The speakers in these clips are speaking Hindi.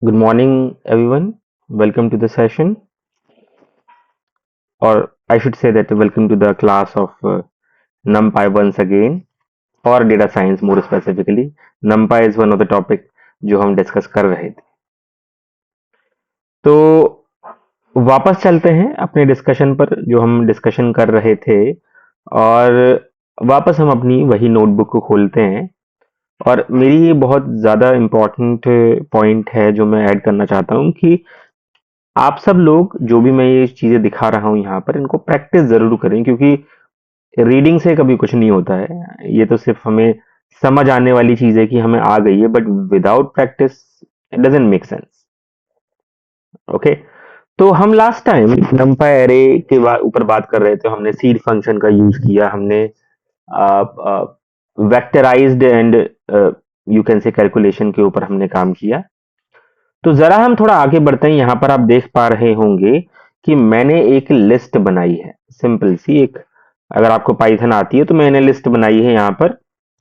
Good morning, everyone. Welcome to the session, or I should say that welcome to the class of NumPy once again, or data science more specifically. NumPy is one of the topic जो हम डिस्कस कर रहे थे. तो वापस चलते हैं अपने डिस्कशन पर जो हम डिस्कशन कर रहे थे और वापस हम अपनी वही नोटबुक को खोलते हैं और मेरी ये बहुत ज़्यादा इम्पोर्टेंट पॉइंट है जो मैं ऐड करना चाहता हूँ कि आप सब लोग जो भी मैं ये चीजें दिखा रहा हूँ यहाँ पर इनको प्रैक्टिस जरूर करें क्योंकि रीडिंग से कभी कुछ नहीं होता है। ये तो सिर्फ हमें समझ आने वाली चीज है कि हमें आ गई है, but without practice it doesn't make sense. Okay, तो हम लास्ट टाइम नंपाई एरे के ऊपर बात कर रहे थे। हमने सीड फंक्शन का यूज किया, हमने vectorized and you can say calculation के ऊपर हमने काम किया। तो जरा हम थोड़ा आगे बढ़ते हैं। यहाँ पर आप देख पा रहे होंगे कि मैंने एक लिस्ट बनाई है, सिंपल सी एक। अगर आपको पाइथन आती है तो मैंने लिस्ट बनाई है यहाँ पर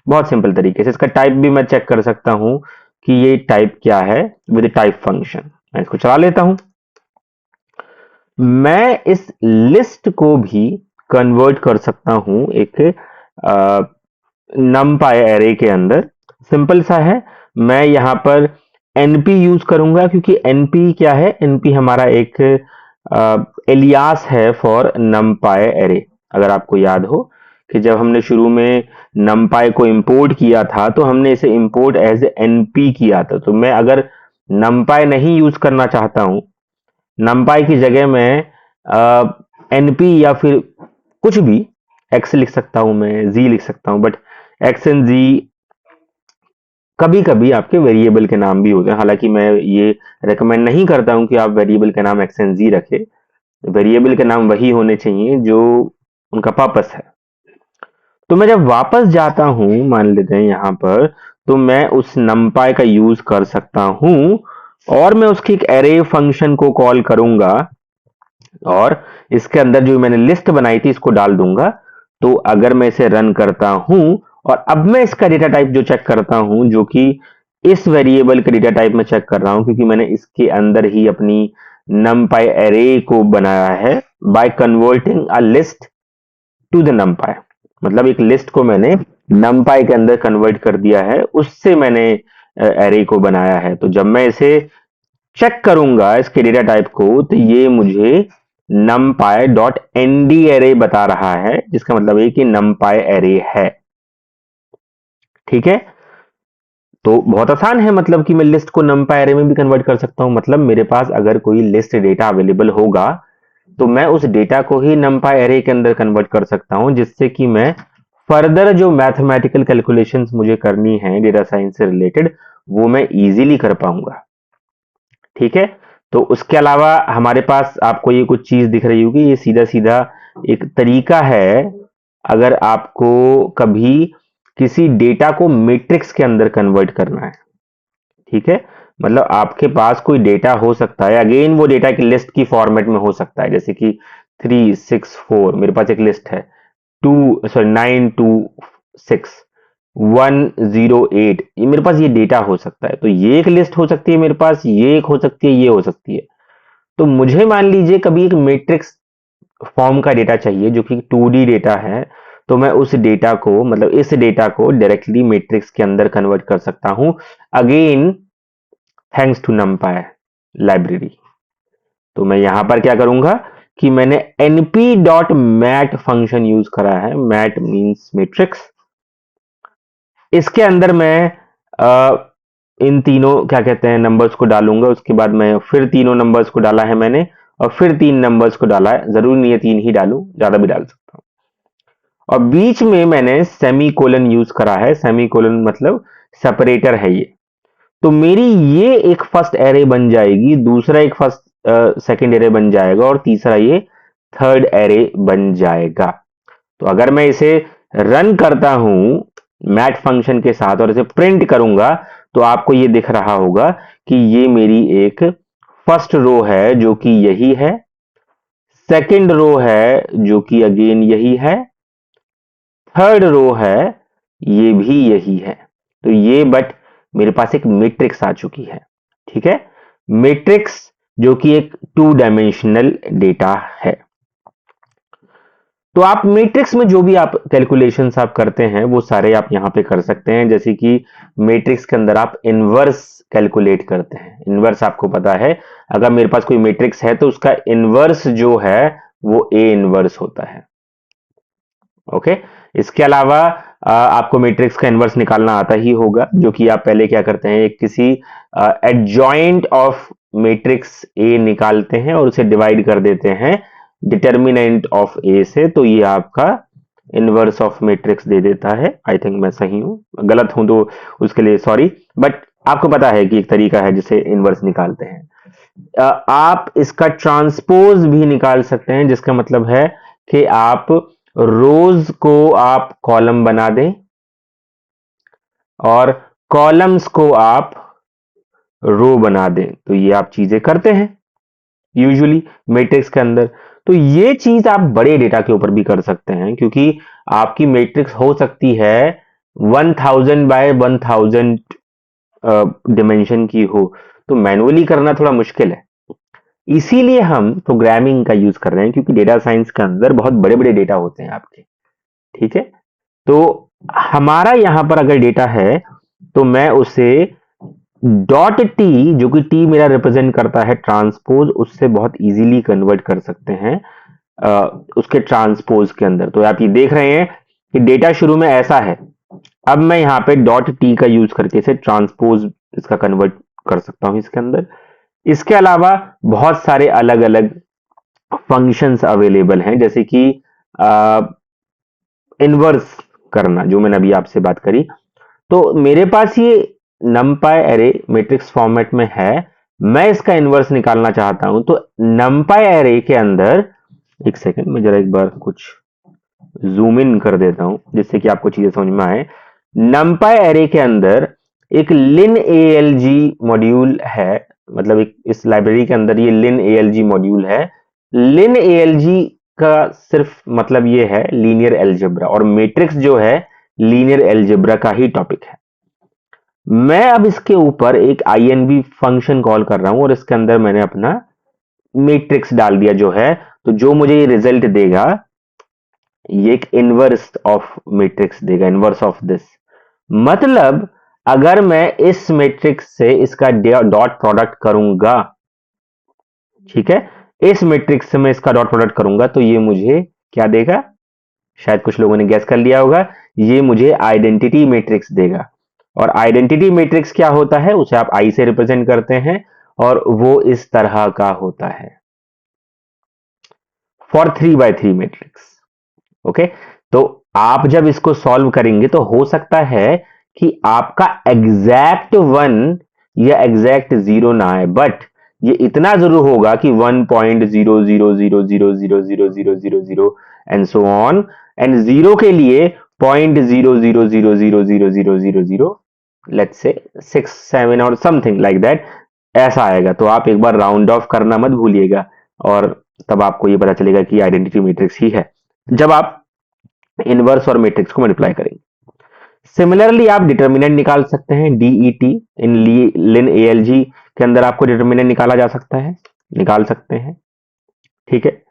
बहुत सिंपल तरीके से। इसका टाइप भी मैं चेक कर सकता हूँ कि ये टाइप क्या है विद टाइप फंक्शन। मैं इसको चला लेता हूँ। मैं इस लिस्ट को भी कन्वर्ट कर सकता हूँ एक नमपाई एरे के अंदर। सिंपल सा है। मैं यहाँ पर एनपी यूज करूंगा क्योंकि एनपी क्या है, एनपी हमारा एक एलियास है फॉर नमपाई एरे। अगर आपको याद हो कि जब हमने शुरू में नमपाई को इंपोर्ट किया था तो हमने इसे इंपोर्ट एज एनपी किया था। तो मैं अगर नमपाई नहीं यूज करना चाहता हूं, नमपाई की जगह मैं एनपी या फिर कुछ भी एक्स लिख सकता हूं, मैं जी लिख सकता हूं। बट एक्स एंड जी कभी कभी आपके वेरिएबल के नाम भी होते हैं। हालांकि मैं ये रेकमेंड नहीं करता हूं कि आप वेरिएबल के नाम एक्स एंड जी रखें। वेरिएबल के नाम वही होने चाहिए जो उनका पर्पस है। तो मैं जब वापस जाता हूं, मान लेते हैं यहाँ पर, तो मैं उस नमपाई का यूज कर सकता हूं और मैं उसकी एक एरे फंक्शन को कॉल करूंगा और इसके अंदर जो मैंने लिस्ट बनाई थी इसको डाल दूंगा। तो अगर मैं इसे रन करता हूं और अब मैं इसका डेटा टाइप जो चेक करता हूं, जो कि इस वेरिएबल का डेटा टाइप में चेक कर रहा हूं क्योंकि मैंने इसके अंदर ही अपनी numpy एरे को बनाया है by converting a list to the numpy। मतलब एक लिस्ट को मैंने numpy के अंदर कन्वर्ट कर दिया है, उससे मैंने एरे को बनाया है। तो जब मैं इसे चेक करूंगा इसके डेटा टाइप को तो ये मुझे numpy डॉट nd एरे बता रहा है, जिसका मतलब है कि numpy एरे है। ठीक है, तो बहुत आसान है। मतलब कि मैं लिस्ट को numpy एरे में भी कन्वर्ट कर सकता हूं। मतलब मेरे पास अगर कोई लिस्ट डेटा अवेलेबल होगा तो मैं उस डेटा को ही numpy एरे के अंदर कन्वर्ट कर सकता हूं, जिससे कि मैं फर्दर जो मैथमेटिकल कैलकुलेशंस मुझे करनी है डेटा साइंस से रिलेटेड वो मैं इजीली कर पाऊंगा। ठीक है, तो उसके अलावा हमारे पास आपको ये कुछ चीज दिख रही होगी। ये सीधा सीधा एक तरीका है अगर आपको कभी किसी डेटा को मैट्रिक्स के अंदर कन्वर्ट करना है। ठीक है, मतलब आपके पास कोई डेटा हो सकता है, अगेन वो डेटा की लिस्ट की फॉर्मेट में हो सकता है, जैसे कि 364 मेरे पास एक लिस्ट है, 926 108, ये मेरे पास ये डेटा हो सकता है। तो ये एक लिस्ट हो सकती है मेरे पास, ये एक हो सकती है, ये हो सकती है। तो मुझे मान लीजिए कभी एक मैट्रिक्स फॉर्म का डेटा चाहिए जो कि 2D डेटा है, तो मैं उस डेटा को, मतलब इस डेटा को डायरेक्टली मैट्रिक्स के अंदर कन्वर्ट कर सकता हूं, again thanks to numpy library. तो मैं यहां पर क्या करूंगा कि मैंने np.mat फंक्शन यूज करा है। mat means matrix. इसके अंदर मैं इन तीनों क्या कहते हैं नंबर्स को डालूंगा। उसके बाद मैं फिर तीनों नंबर्स को डाला है मैंने और फिर 3 नंबर्स को डाला है। जरूरी नहीं है 3 ही डालूं, ज्यादा भी डाल सकता हूं। और बीच में मैंने सेमी कोलन यूज करा है। सेमी कोलन मतलब सेपरेटर है ये। तो मेरी ये एक फर्स्ट एरे बन जाएगी, दूसरा एक फर्स्ट सेकंड एरे बन जाएगा और तीसरा ये थर्ड एरे बन जाएगा। तो अगर मैं इसे रन करता हूं मैट फंक्शन के साथ और इसे प्रिंट करूंगा तो आपको ये दिख रहा होगा कि ये मेरी एक फर्स्ट रो है जो कि यही है, सेकंड रो है जो कि अगेन यही है, थर्ड रो है ये भी यही है। तो ये बट मेरे पास एक मैट्रिक्स आ चुकी है। ठीक है, मैट्रिक्स जो कि एक 2 डायमेंशनल डेटा है। तो आप मैट्रिक्स में जो भी आप कैलकुलेशंस आप करते हैं वो सारे आप यहां पे कर सकते हैं। जैसे कि मैट्रिक्स के अंदर आप इनवर्स कैलकुलेट करते हैं। इनवर्स आपको पता है, अगर मेरे पास कोई मैट्रिक्स है तो उसका इनवर्स जो है वो ए इनवर्स होता है। ओके, इसके अलावा आपको मैट्रिक्स का इनवर्स निकालना आता ही होगा, जो कि आप पहले क्या करते हैं, किसी एडजॉइंट ऑफ मैट्रिक्स ए निकालते हैं और उसे डिवाइड कर देते हैं डिटर्मिनेंट ऑफ ए से, तो ये आपका इनवर्स ऑफ मैट्रिक्स दे देता है। आई थिंक मैं सही हूं, गलत हूं तो उसके लिए सॉरी, बट आपको पता है कि एक तरीका है जिसे इनवर्स निकालते हैं। आप इसका ट्रांसपोज भी निकाल सकते हैं, जिसका मतलब है कि आप रोज को आप कॉलम बना दें और कॉलम्स को आप रो बना दें। तो ये आप चीजें करते हैं यूजुअली मैट्रिक्स के अंदर। तो ये चीज आप बड़े डेटा के ऊपर भी कर सकते हैं, क्योंकि आपकी मैट्रिक्स हो सकती है 1000 बाय 1000 डिमेंशन की हो, तो मैनुअली करना थोड़ा मुश्किल है। इसीलिए हम प्रोग्रामिंग का यूज कर रहे हैं, क्योंकि डेटा साइंस के अंदर बहुत बड़े बड़े डेटा होते हैं आपके। ठीक है, तो हमारा यहां पर अगर डेटा है तो मैं उसे डॉट टी, जो कि टी मेरा रिप्रेजेंट करता है ट्रांसपोज, उससे बहुत इजीली कन्वर्ट कर सकते हैं उसके ट्रांसपोज के अंदर। तो आप ये देख रहे हैं कि डेटा शुरू में ऐसा है, अब मैं यहाँ पे डॉट टी का यूज करके इसे ट्रांसपोज इसका कन्वर्ट कर सकता हूं इसके अंदर। इसके अलावा बहुत सारे अलग अलग फंक्शंस अवेलेबल हैं, जैसे कि इनवर्स करना, जो मैंने अभी आपसे बात करी। तो मेरे पास ये नमपाई एरे मैट्रिक्स फॉर्मेट में है, मैं इसका इनवर्स निकालना चाहता हूं, तो नमपाई एरे के अंदर, एक सेकंड मैं जरा एक बार कुछ जूम इन कर देता हूं जिससे कि आपको चीजें समझ में आए। नमपाई एरे के अंदर एक लिन एएलजी मॉड्यूल है, मतलब एक इस लाइब्रेरी के अंदर ये लिन एएलजी मॉड्यूल है। लिन एएलजी का सिर्फ मतलब ये है लीनियर एल्जेब्रा, और मैट्रिक्स जो है लीनियर एल्जेब्रा का ही टॉपिक है। मैं अब इसके ऊपर एक INV फंक्शन कॉल कर रहा हूं और इसके अंदर मैंने अपना मैट्रिक्स डाल दिया जो है, तो जो मुझे ये रिजल्ट देगा ये एक इनवर्स ऑफ मैट्रिक्स देगा, इनवर्स ऑफ दिस। मतलब अगर मैं इस मैट्रिक्स से इसका डॉट प्रोडक्ट करूंगा, ठीक है, इस मैट्रिक्स से मैं इसका डॉट प्रोडक्ट करूंगा, तो ये मुझे क्या देगा, शायद कुछ लोगों ने गैस कर लिया होगा, ये मुझे आइडेंटिटी मैट्रिक्स देगा। और आइडेंटिटी मैट्रिक्स क्या होता है, उसे आप आई से रिप्रेजेंट करते हैं और वो इस तरह का होता है फॉर 3x3 मैट्रिक्स। ओके, तो आप जब इसको सॉल्व करेंगे तो हो सकता है कि आपका एग्जैक्ट 1 या एग्जैक्ट 0 ना आए, बट ये इतना जरूर होगा कि 1.000000000 एंड सो ऑन, एंड 0 के लिए 0.0000000, लेट्स से 6 7 और समथिंग लाइक दैट, ऐसा आएगा। तो आप एक बार राउंड ऑफ करना मत भूलिएगा, और तब आपको ये पता चलेगा कि आइडेंटिटी मैट्रिक्स ही है जब आप इनवर्स और मैट्रिक्स को मल्टीप्लाई करेंगे। सिमिलरली आप डिटर्मिनेंट निकाल सकते हैं, डीईटी इन लिन एएलजी के अंदर आपको डिटर्मिनेंट निकाला जा सकता है, निकाल सकते हैं। ठीक है,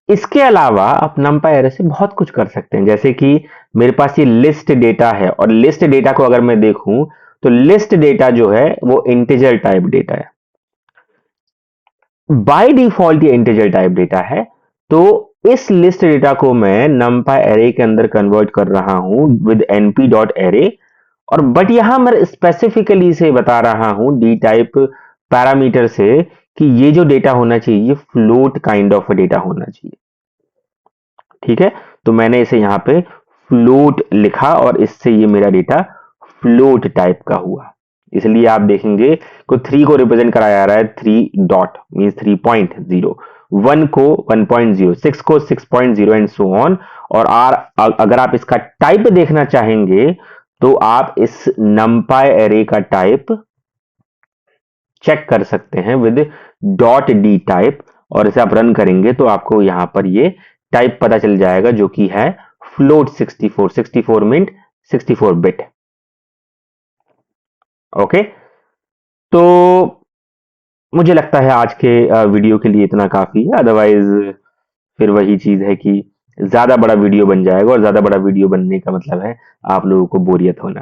इसके अलावा आप नमपाई एरे से बहुत कुछ कर सकते हैं, जैसे कि मेरे पास ये लिस्ट डेटा है, और लिस्ट डेटा को अगर मैं देखूं तो लिस्ट डेटा जो है वो इंटीजर टाइप डेटा है, बाय डिफॉल्ट ये इंटीजर टाइप डेटा है। तो इस लिस्ट डेटा को मैं numpy array के अंदर कन्वर्ट कर रहा हूं विद np.array, और बट यहां मैं स्पेसिफिकली से बता रहा हूं डी टाइप पैरामीटर से कि ये जो डेटा होना चाहिए ये फ्लोट काइंड ऑफ डेटा होना चाहिए। ठीक है, तो मैंने इसे यहां पे फ्लोट लिखा और इससे ये मेरा डेटा फ्लोट टाइप का हुआ। इसलिए आप देखेंगे को 3 को रिप्रेजेंट कराया जा रहा है 3 डॉट मींस 3.0, 1 को 1.0, 6 को 6.0 एंड सो ऑन। और अगर आप इसका टाइप देखना चाहेंगे तो आप इस numpy array का टाइप चेक कर सकते हैं विद डॉट डी टाइप, और इसे आप रन करेंगे तो आपको यहां पर ये टाइप पता चल जाएगा जो कि है फ्लोट 64, 64 मिनट 64 बिट। ओके, तो मुझे लगता है आज के वीडियो के लिए इतना काफ़ी है, अदरवाइज़ फिर वही चीज़ है कि ज़्यादा बड़ा वीडियो बन जाएगा और ज़्यादा बड़ा वीडियो बनने का मतलब है आप लोगों को बोरियत होना।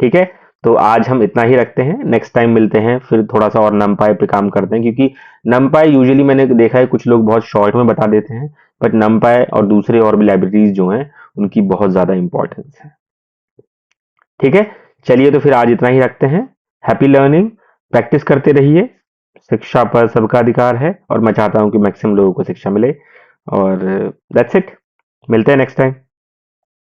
ठीक है? तो आज हम इतना ही रखते हैं, नेक्स्ट टाइम मिलते हैं, फिर थोड़ा-सा और नमपाई पे काम करते हैं क्योंकि नमपाई यूजुअली मैंने देखा है कुछ लोग बहुत शॉर्ट में बता देते हैं, बट नमपाई और दूसरे और भी लाइब्रेरीज़ जो हैं, उनकी बहुत ज़्यादा इम्पोर्टेंस है। ठीक है? चलिए तो फिर आज इतना ही रखते हैं। हैप्पी लर्निंग, प्रैक्टिस करते रहिए। शिक्षा पर सबका अधिकार है और मैं चाहता हूँ कि मैक्सिमम लोगों को शिक्षा मिले और दैट्स इट। मिलते हैं नेक्स्ट टाइम।